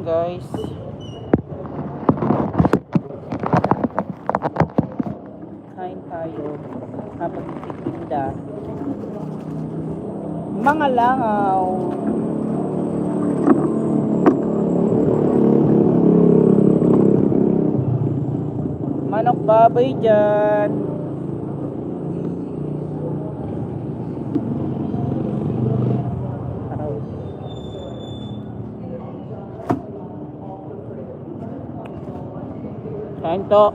morning guys. Kain tayo habang nagtitinda. Mga langaw. Manok baboy dyan. Kain to.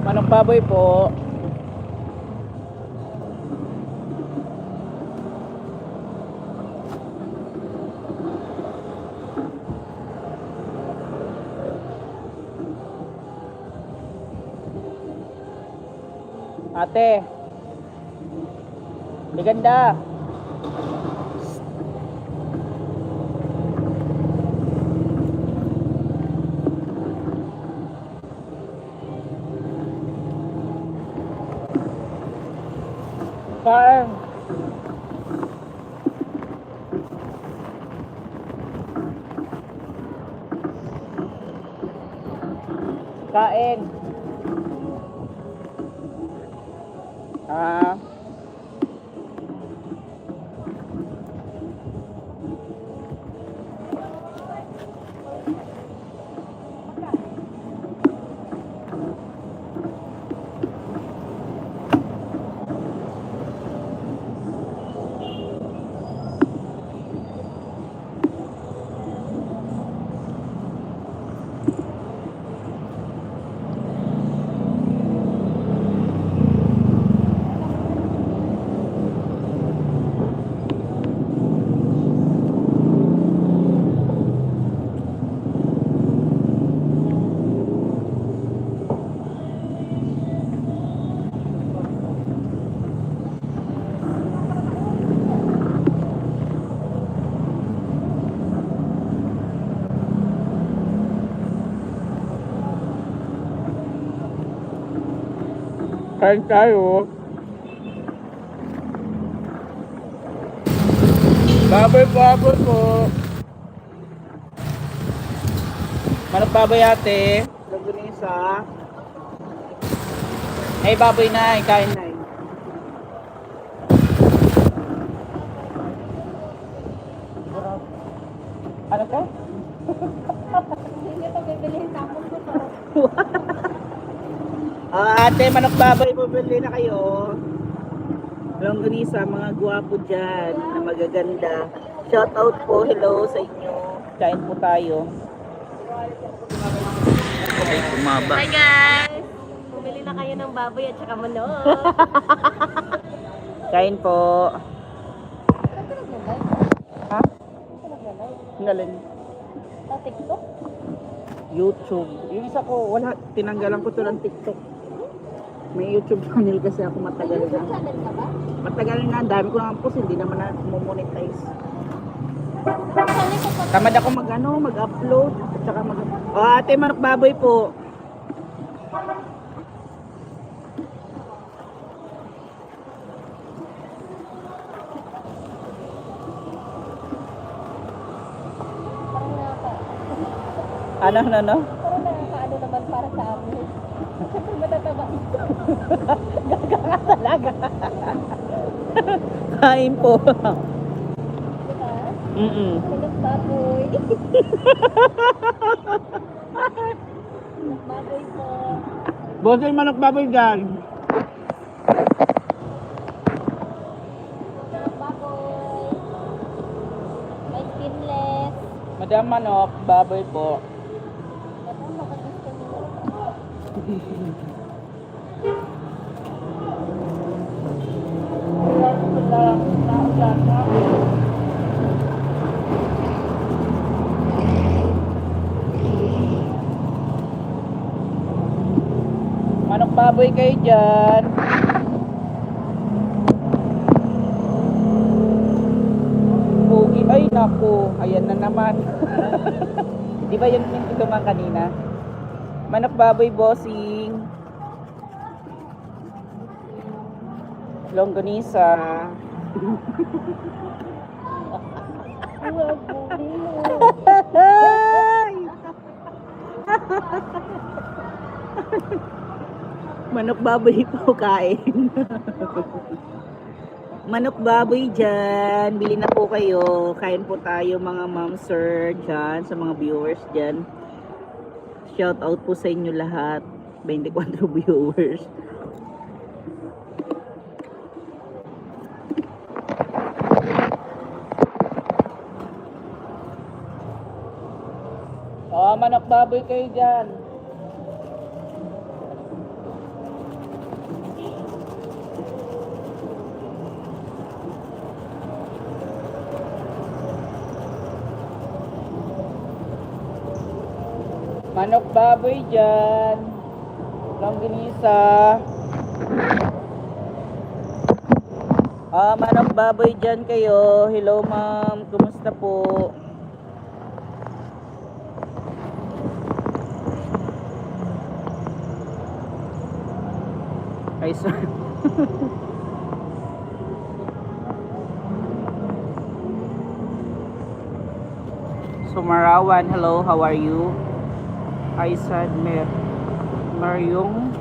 Manok baboy po. Ate. Liganda. Kain. Kain. Ah. Kain tayo. Baboy po. Manok baboy ate. Lagunisa. Ay baboy na, kain na. Ano ka? Hindi pa bibilihin tapos ko to. Ate, manok baboy, bumili na kayo. Longganisa, mga gwapo dyan na magaganda. Shout out po, hello sa inyo. Kain po tayo. Ay, kumaba. Hi guys! Bumili na kayo ng baboy at saka manok. Kain po. Saan ka nag-live? Ha? Saan ka nag-live? Ngalan? Sa TikTok? YouTube. Yung isa ko, wala. Tinanggalan ko to ng TikTok. May YouTube channel kasi ako May matagal YouTube na. channel ka ba? Matagal na. Ang dami ko naman post. Hindi naman na monetize. Channel ko pa. Tamad ako mag-upload. At saka ate, manok baboy po. Parang nakaka... Ano? Parang nakakaano naman para sa amin. Siyempre matataba ito. Gaga ka talaga. Kain po. Diba? Manok baboy. Manok baboy po. Bossy, manok baboy dyan. Manok baboy. May skinless. Madam manok, baboy po. Madam, makagusto mo. baboy kayo dyan. Pogi. Ay, naku. Ayan na naman. Di ba yun yung ituman kanina? Manok baboy, bossing. Longganisa. Huwag mo. Manok baboy po kain. Manok baboy dyan. Bili na po kayo. Kain po tayo mga ma'am sir dyan. Sa mga viewers dyan. Shout out po sa inyo lahat. 24 viewers. Oh, manok baboy kayo dyan. Manok baboy dyan. Longganisa. Ah, manok baboy dyan kayo. Hello ma'am, kumusta po? Ay, sorry. Sumarawan, hello, how are you? I said Maryong.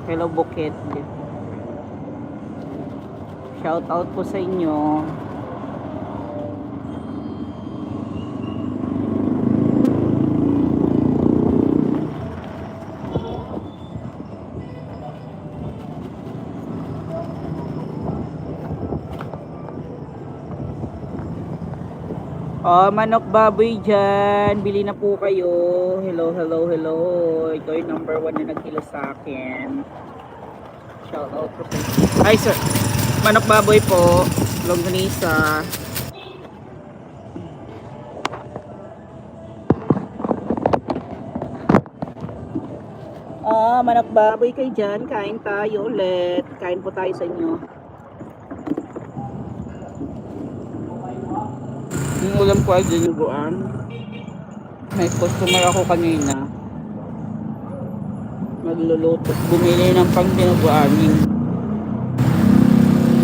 Hello, Bukit. Shout out po sa inyo. Oh, manok baboy dyan. Bili na po kayo. Hello, hello, hello. Ikaw yung number 1 na nagkilo sa akin. Shout out po sa inyo. Hi, sir. Manok baboy po. Longganisa. Ah, manok baboy kayo dyan. Kain tayo ulit. Kain po tayo sa inyo. Yung ulam ko ay dinuguan. May customer ako kanina. Magluluto. Bumili ng pang dinuguanin.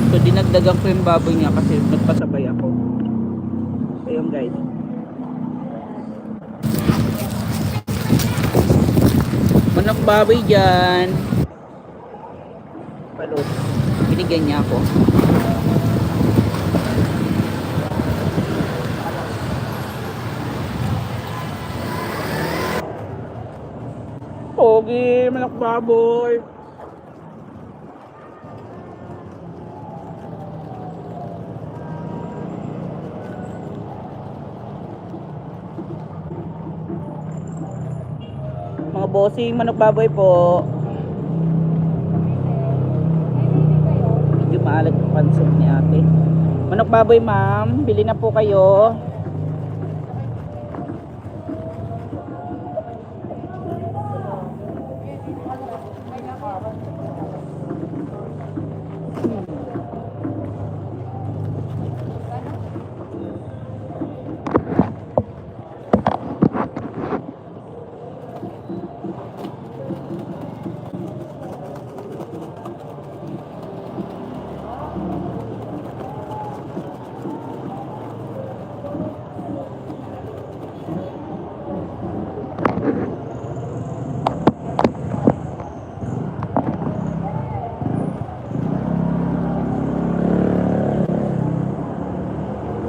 So dinagdagan ko yung baboy niya kasi nagpasabay ako. So yun guys. Manok baboy dyan. Palut. Binigyan niya ako. Pogi, manok baboy. Mga bossing, manok baboy po. Medyo maalat yung pansot ni ate. Manok baboy ma'am, bili na po kayo.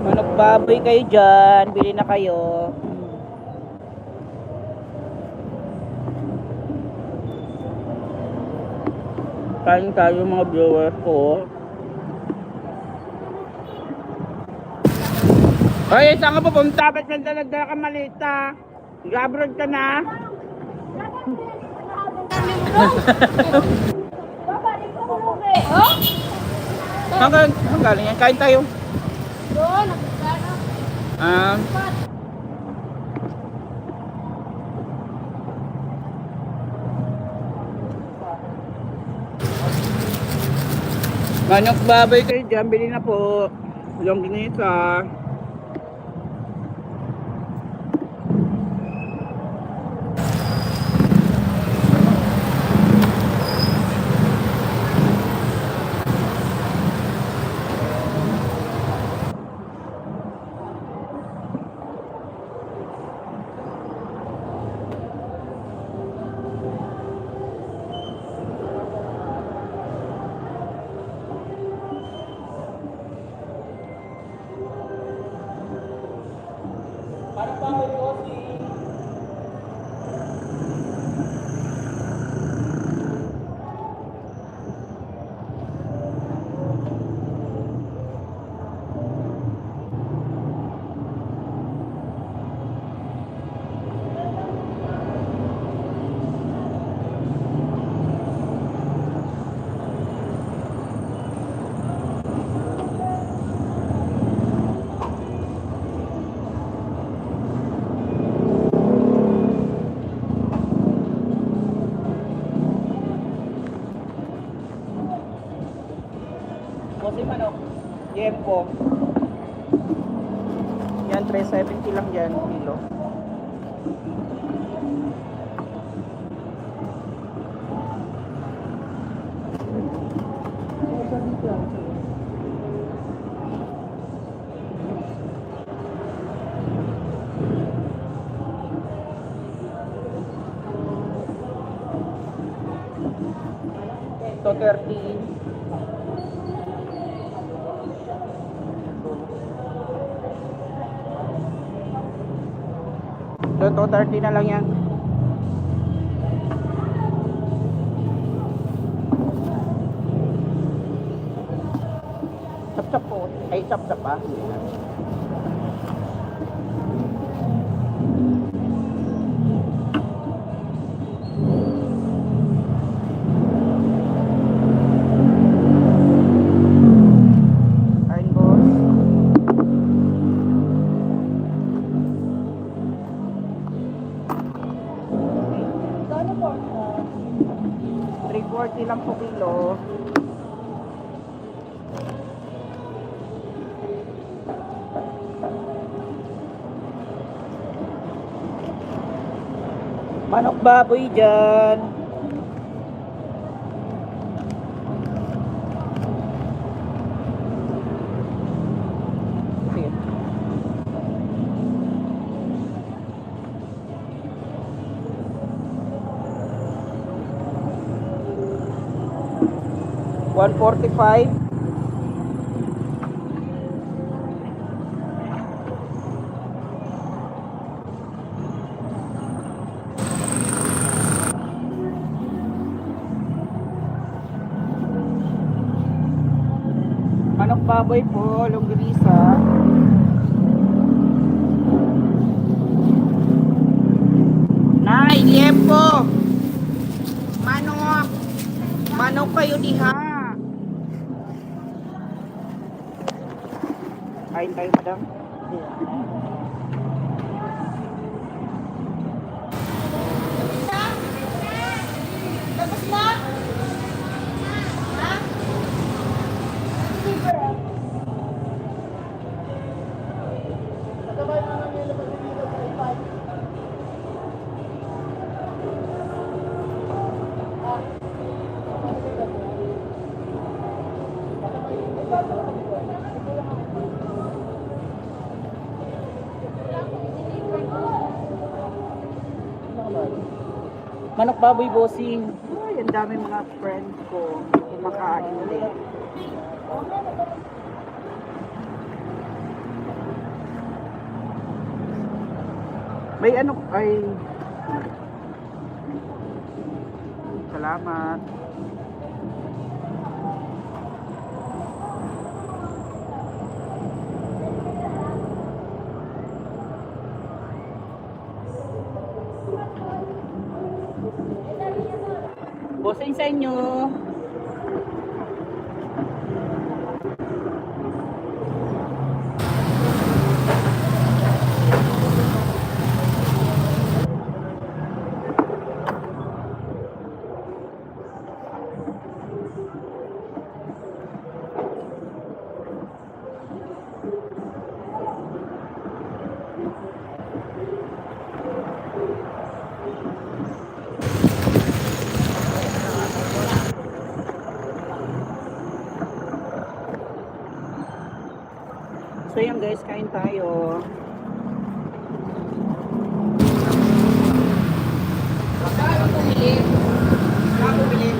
Manok baboy kayo dyan. Bili na kayo. Kain tayo mga viewers ko. Ay, saan ka pupunta? Ba't nagdala ka malita? Gabrod ka na? Babalik ko umuwi. Oh? Hanggang galing yan. Kain tayo. Doon, nagkano? Manok baboy kayo dyan, bili na po. Longganisa. Parang baboy ko si... Bossy manok. Yempo. Yan, 370 lang yan, kilo. Ito 30. Ito 30 na lang yan. Chap-chap po. Ay, chap-chap ah. Ayun, boss. Kano po? 340 lang po kilo. Manok baboy dyan. Sige. $145. Manok baboy po, longganisa. Nay, liempo. Manok. Manok kayo diha. Kain tayo, madam. Tapos na? Ha? Silver ah. Natabay na namin yung labas dito sa iPad. Manok baboy bossing. Ay, ang dami mga friends ko kumakain ulit. May ano ay salamat. Bossing sa inyo. guys, kain tayo. Saan bumili? Saan bumili?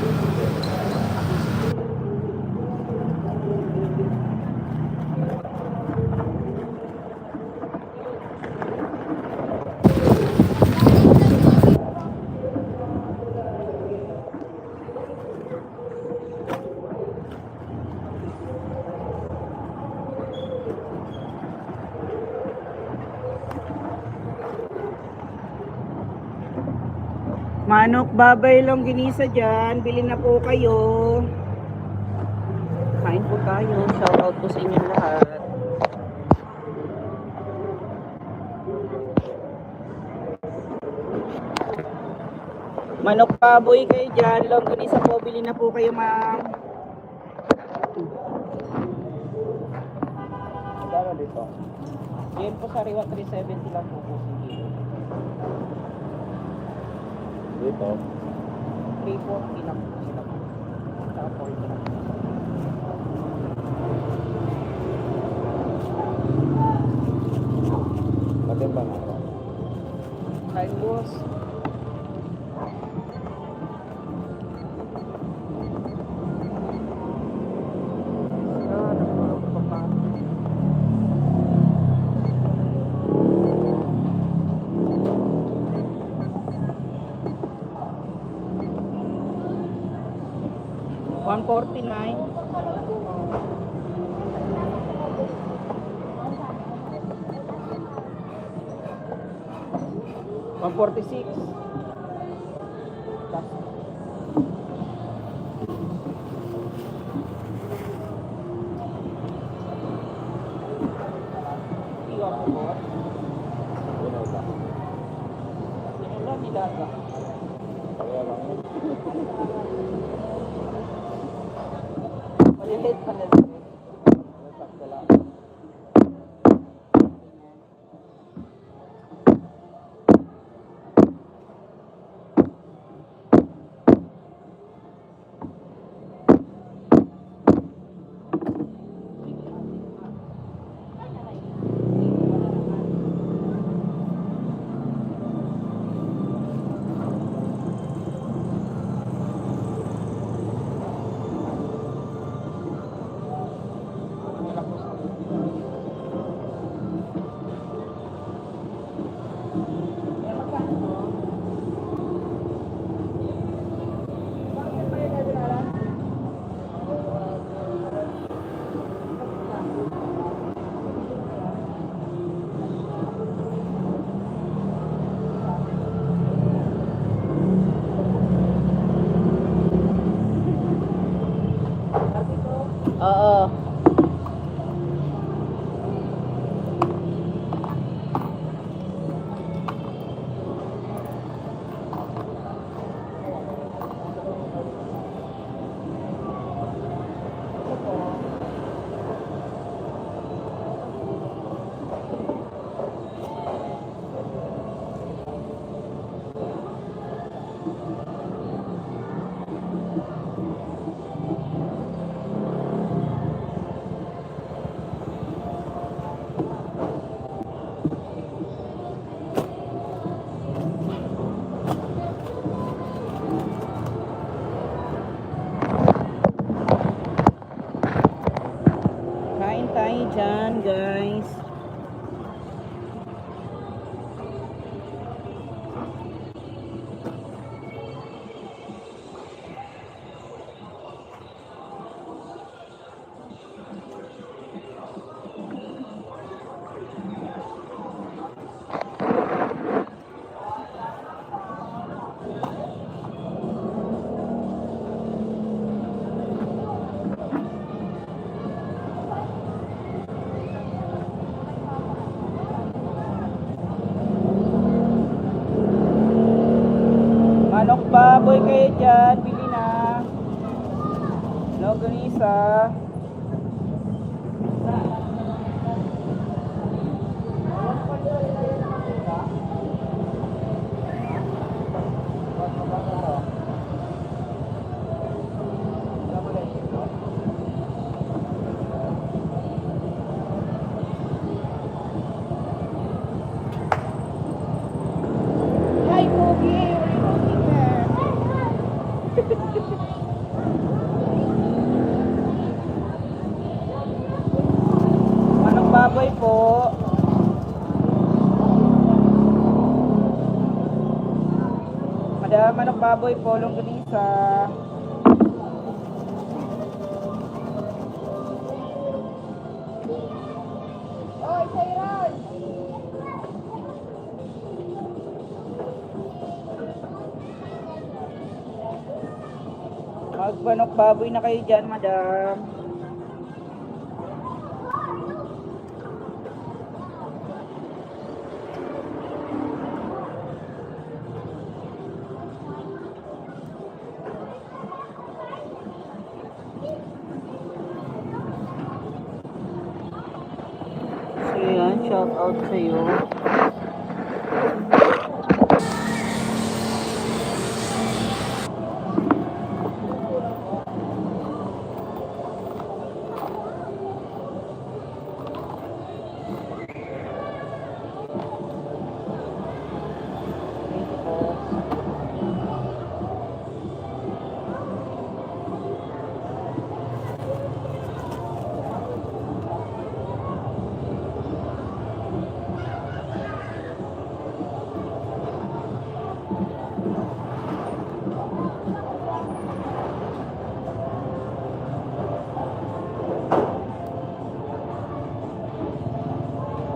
Manok, babay lang ginisa dyan. Bili na po kayo. Kain po tayo. Shout out po sa inyong lahat. Manok, baboy kayo dyan. Longganisa po. Bili na po kayo, ma'am. Magkano dito? Yan po sa Riwa 370 lang po po. Dito? 340 lang po sila po. Saka 40 lang. Matimbang ako. Kain boss. $149. $146. Iwan ko po. Ilan nilaga? Kaya lang yun. Malilate pa na rin. Nasakta lang. Oo. Kain tayo dyan, guys. Manok, baboy kayo dyan. Bili na. Longganisa. manok baboy po, longganisa. Oh, isa yun. Magmanok baboy na kayo dyan, madam. So yan, shout out sa'yo.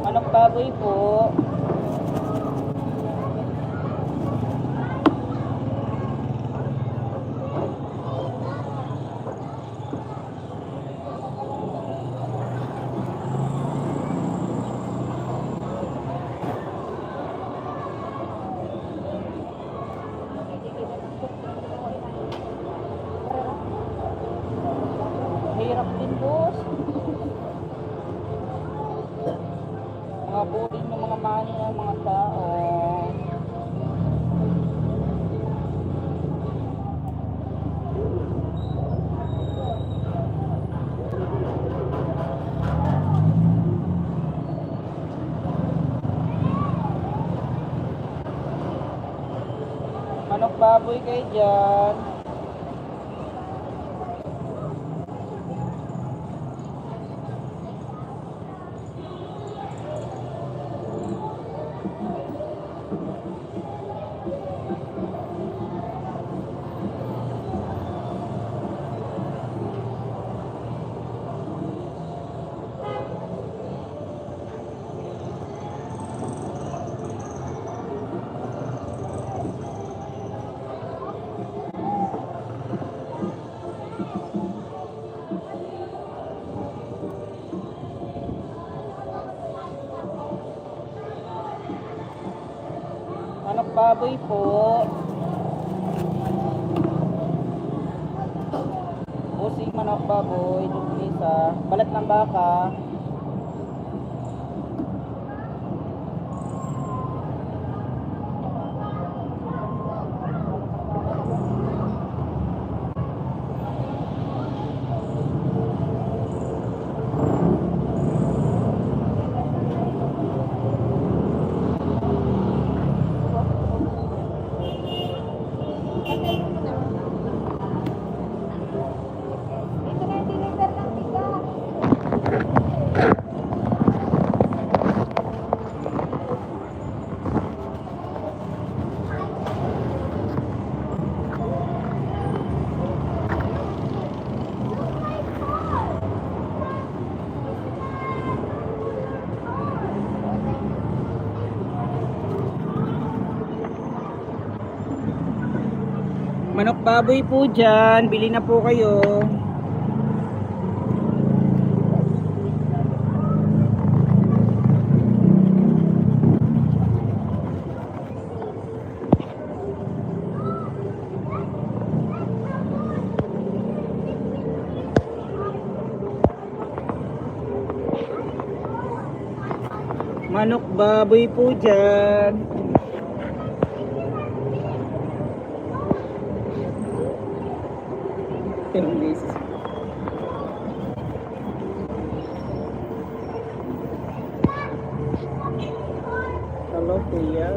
Manok baboy po. Hirap din, boss. Mga bullying ng mga mani ng mga tao. Manok baboy kayo dyan. Manok baboy po. Pusing manok baboy, longganisa, balat ng baka. Ito na yung deliver ng bigas. Manok baboy po dyan. Bili na po kayo. Manok baboy po dyan. Ilang beses. Hello, kuya.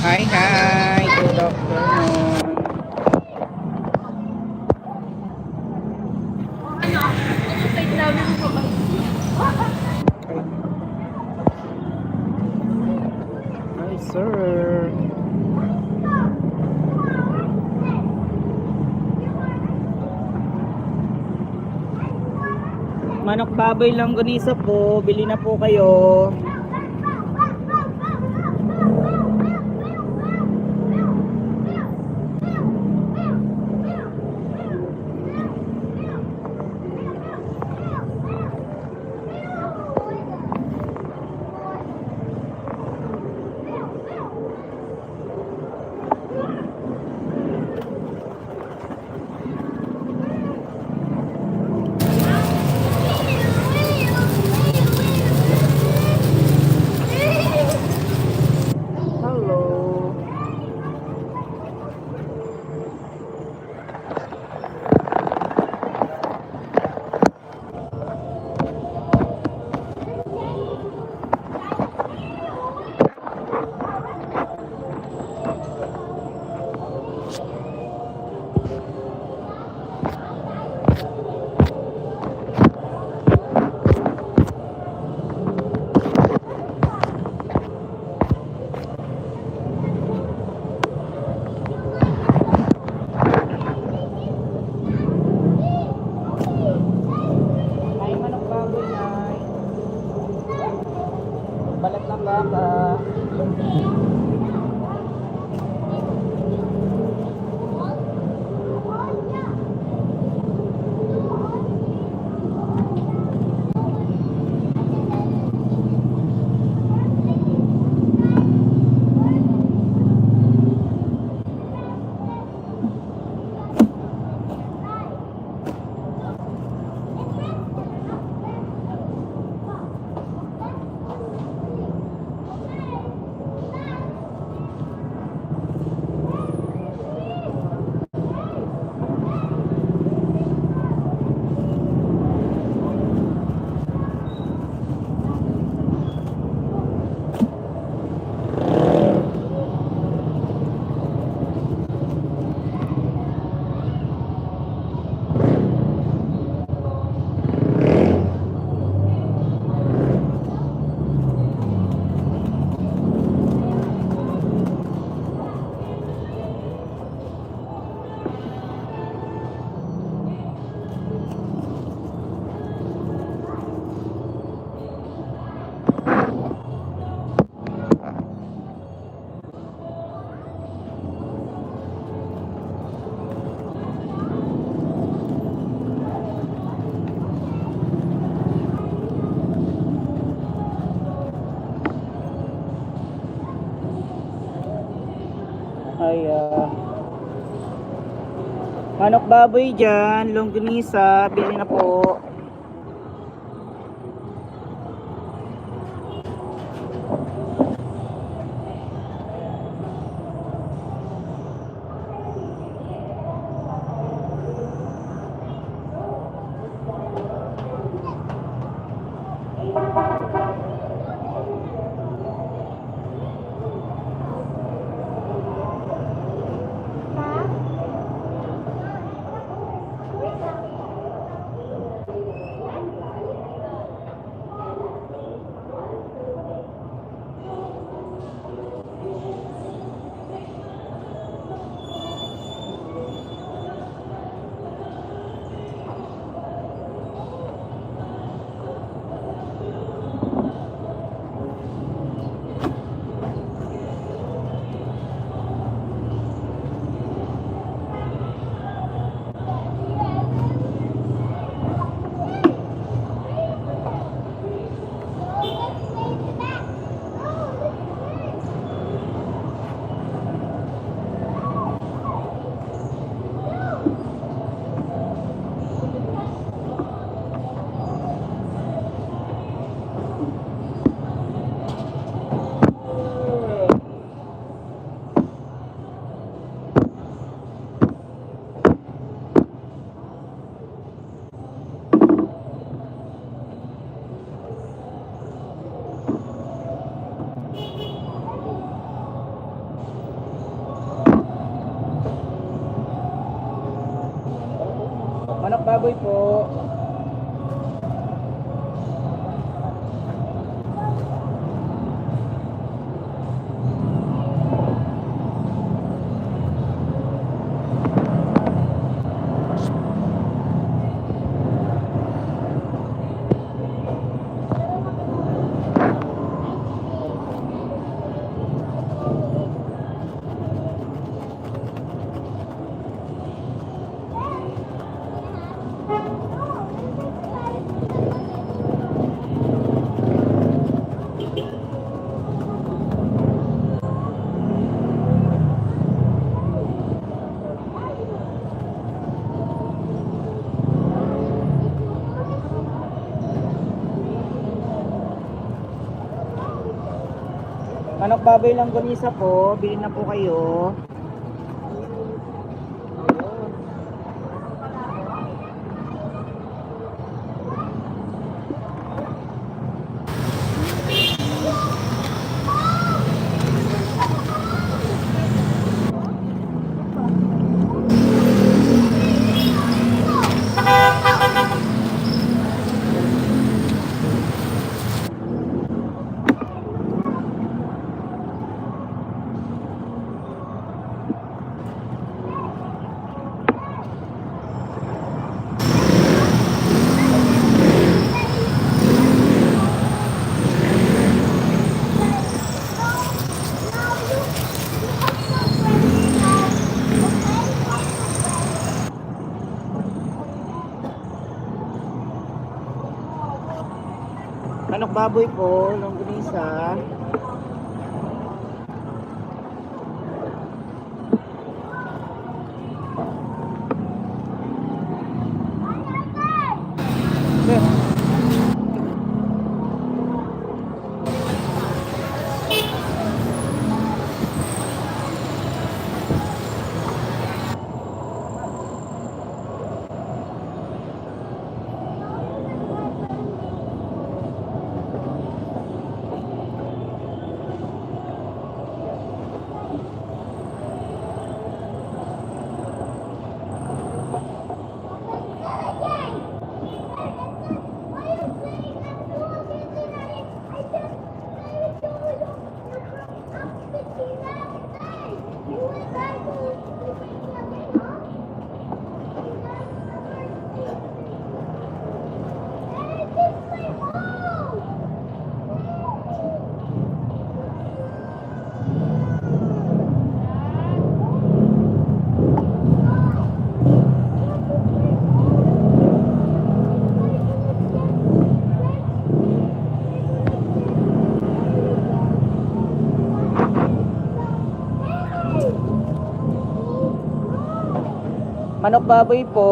Hi, hi. Good afternoon. Manok baboy longganisa po, bili na po kayo. Hello. Ay, manok baboy na. Balat ng baka. Ay, manok baboy dyan, longganisa, bili na po. Manok baboy po. Manok baboy lang gunisa po. Bilhin na po kayo. Manok baboy po, longganisa. Manok baboy po.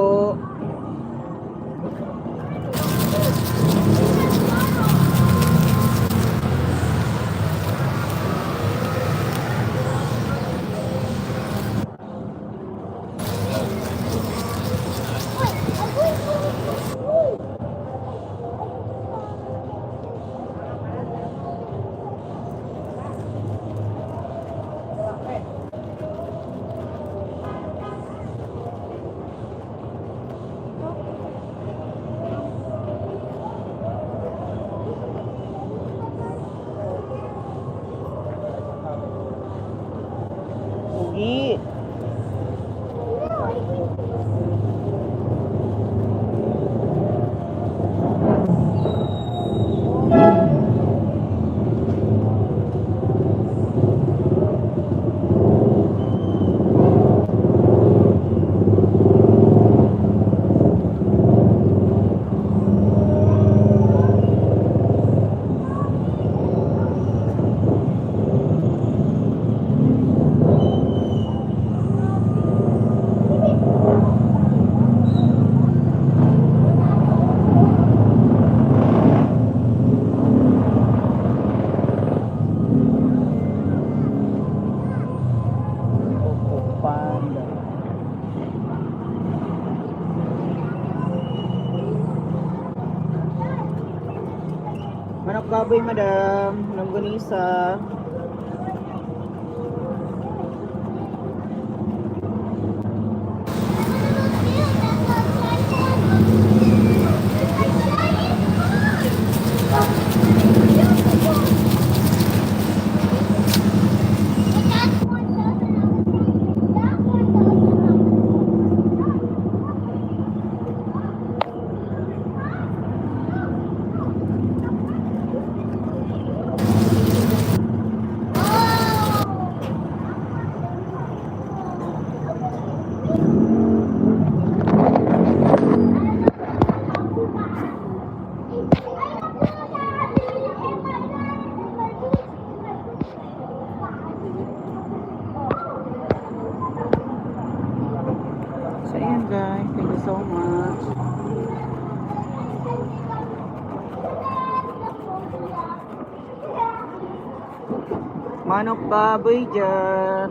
Ugi. Panda. Manok baboy, madam. Longganisa. So ayan guys, thank you so much. Manok baboy dyan.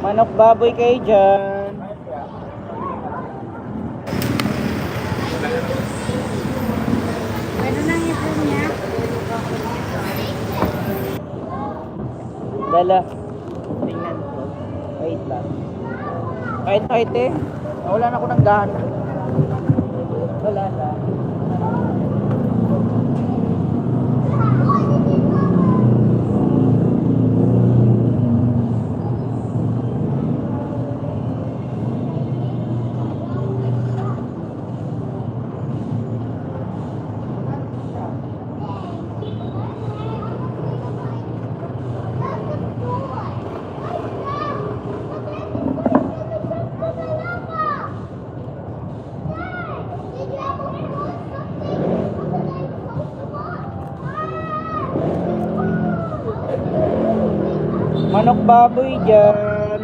Manok baboy kayo dyan. Ano nang ito niya? Dala. Tingnan ko. Wait lang. Kahit eh. Wala na ako ng gana. Wala na. Manok baboy dyan.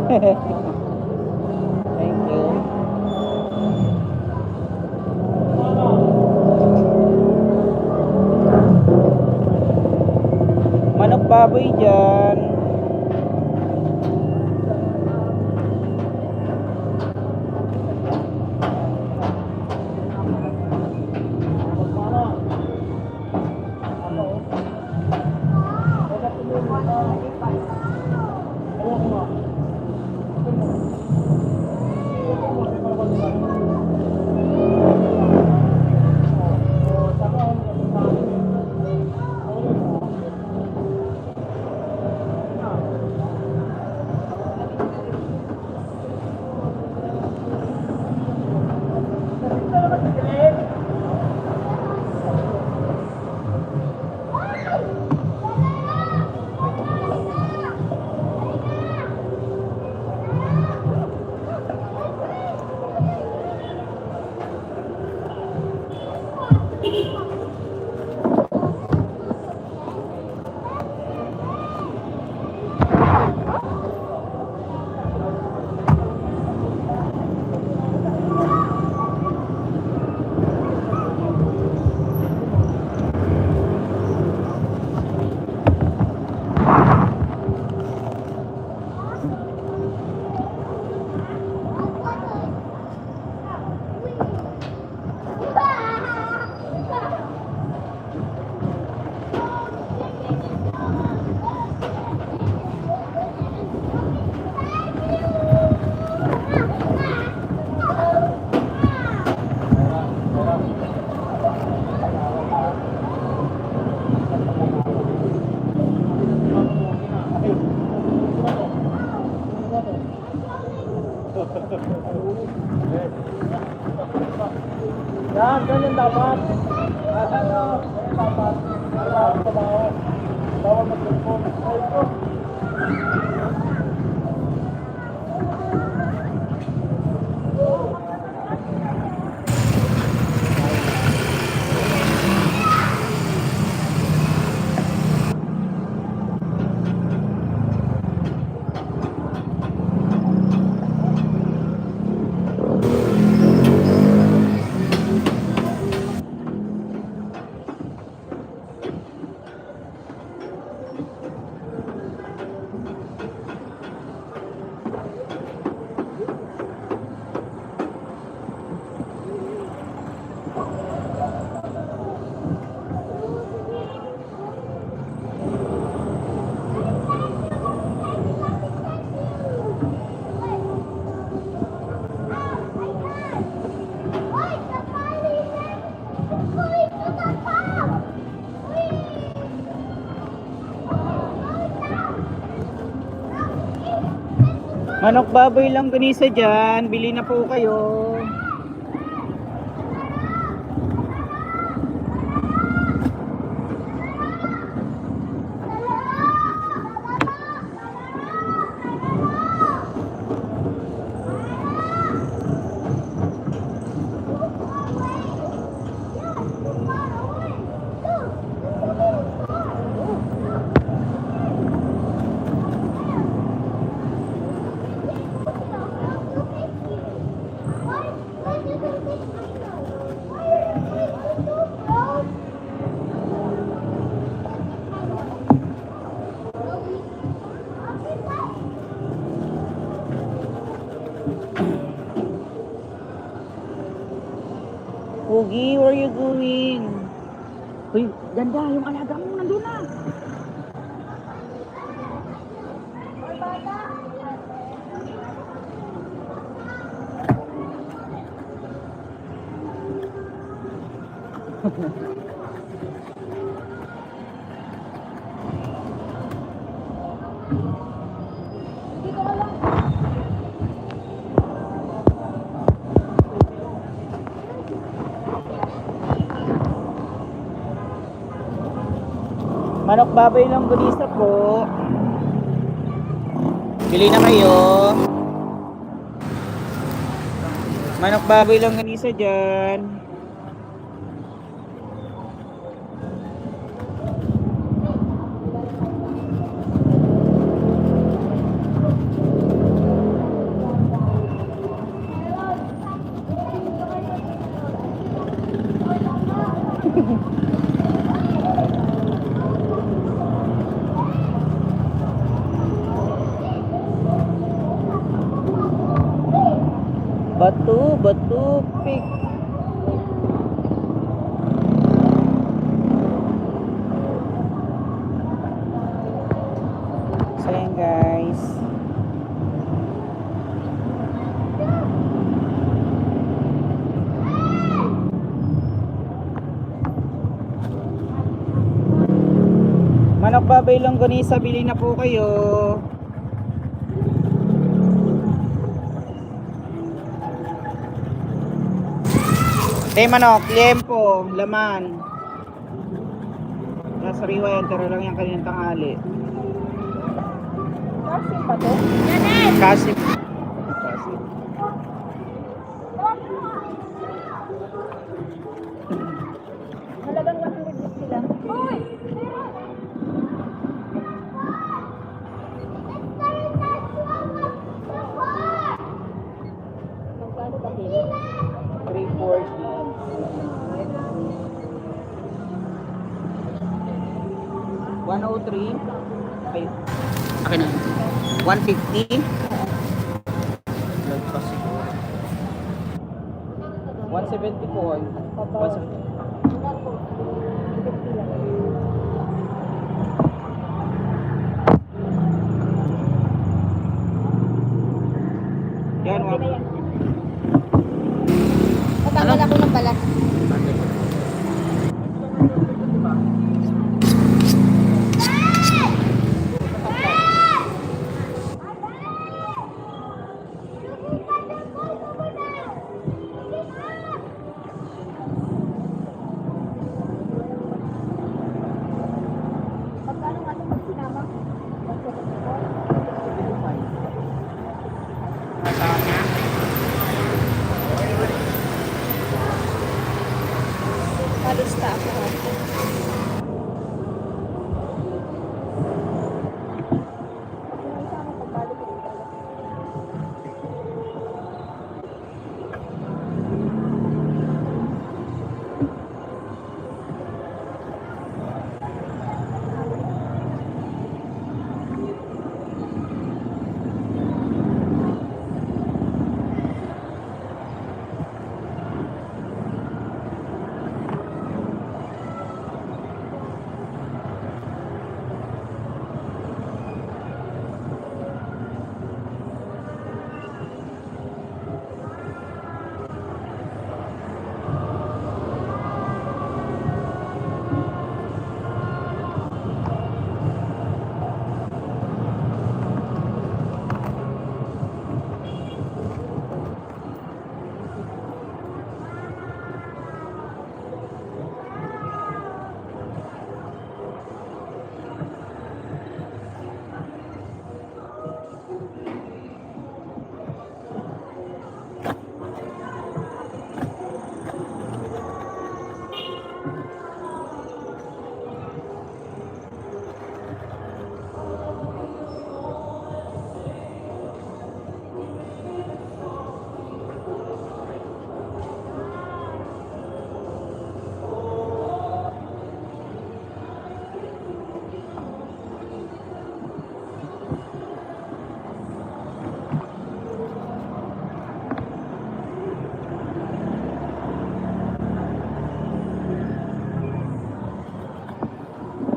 Thank you. Manok baboy dyan. Yan, ganyan dapat. Ano, dapat. Dapat sa bawat. Bawat mag-telefon. Manok baboy lang ganisa dyan. Bili na po kayo. Pogi, where are you going? Uy, ganda, yung alaga mo nandun na. Dito ka lang. Manok baboy lang ganisa po. Bili na kayo. Manok baboy lang ganisa dyan. Batu, pig. So yan guys. Manok baboy lang ganisa, bili na po kayo. Manok, liempo, laman. Nasa riwa yan, tira lang yung kanilang tanghali. Kasi pa to? Kasi. Halagang 150 lang. Hoy! Magkano ba kilo? 340. 103. Okay. Akin na. 150. Lagpas siguro. 174. 174. Yan, Tatanggal ako ng balat.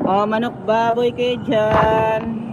Oh, manok baboy kayo dyan.